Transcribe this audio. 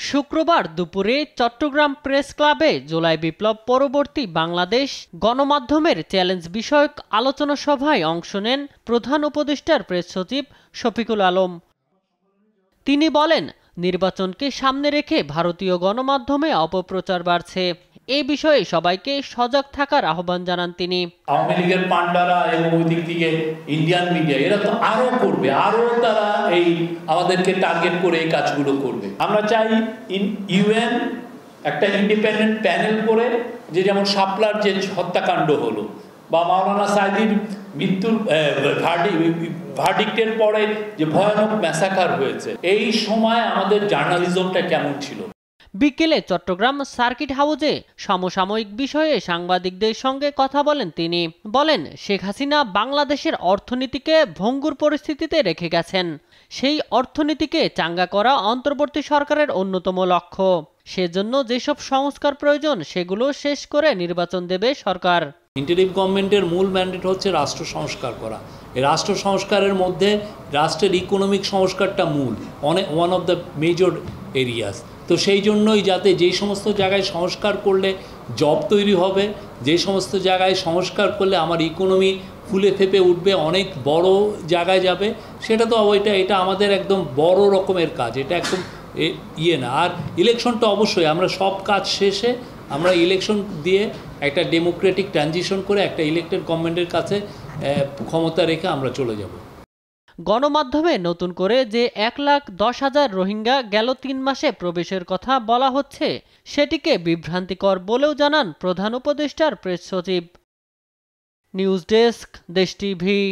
শুক্রবার দুপুরে চট্টগ্রাম প্রেস ক্লাবে জুলাই বিপ্লব পরবর্তী বাংলাদেশ গণমাধ্যমের চ্যালেঞ্জ বিষয়ক আলোচনা সভায় অংশ নেন প্রধান উপদেষ্টার প্রেস সচিব শফিকুল আলম। তিনি বলেন, নির্বাচনকে সামনে রেখে ভারতীয় গণমাধ্যমে অপপ্রচার বাড়ছে। এই বিষয়ে সবাইকে সজাগ থাকার আহ্বান জানান তিনি। আওয়ামী লীগের পান্ডারা এবং ওই দিক থেকে ইন্ডিয়ান মিডিয়া এরা তো আরো করবে, আরো তারা এই আমাদেরকে টার্গেট করে এই কাজগুলো করবে। আমরা চাই ইউএন একটা ইন্ডিপেন্ডেন্ট প্যানেল করে, যে যেমন শাপলার যে হত্যাকাণ্ড হলো বা মাওলানা সাঈদীর মৃত্যুর ভার্ডিক্টের পরে যে ভয়ানক ম্যাসাকার হয়েছে, এই সময় আমাদের জার্নালিজমটা কেমন ছিল। বিকেলে চট্টগ্রাম সার্কিট হাউজে সমসাময়িক বিষয়ে সাংবাদিকদের সঙ্গে কথা বলেন তিনি। বলেন, শেখ হাসিনা বাংলাদেশের অর্থনীতিকে ভঙ্গুর পরিস্থিতিতে রেখে গেছেন। সেই অর্থনীতিকে চাঙ্গা করা অন্তর্বর্তী সরকারের অন্যতম লক্ষ্য। সেজন্য যেসব সংস্কার প্রয়োজন সেগুলো শেষ করে নির্বাচন দেবে সরকার। ইন্টারিম গভর্নমেন্টের মূল ম্যান্ডেট হচ্ছে রাষ্ট্র সংস্কার করা। এই রাষ্ট্র সংস্কারের মধ্যে রাষ্ট্রের ইকোনমিক সংস্কারটা মূল, one of the major areas. তো সেই জন্যই যাতে যেই সমস্ত জায়গায় সংস্কার করলে জব তৈরি হবে, যে সমস্ত জায়গায় সংস্কার করলে আমার ইকোনমি ফুলে ফেপে উঠবে, অনেক বড় জায়গায় যাবে, সেটা তো এটা আমাদের একদম বড় রকমের কাজ। এটা একদম না। আর ইলেকশনটা অবশ্যই আমরা সব কাজ শেষে আমরা ইলেকশন দিয়ে একটা ডেমোক্রেটিক ট্রানজিশন করে একটা ইলেক্টেড গভর্নমেন্টের কাছে ক্ষমতা রেখে আমরা চলে যাব। গণমাধ্যমে নতুন করে যে 1,10,000 রোহিঙ্গা গেল 3 মাসে প্রবেশের কথা বলা হচ্ছে, সেটিকে বিভ্রান্তিকর বলেও জানান প্রধান উপদেষ্টার প্রেস সচিব। নিউজ ডেস্ক, দেশ টিভি।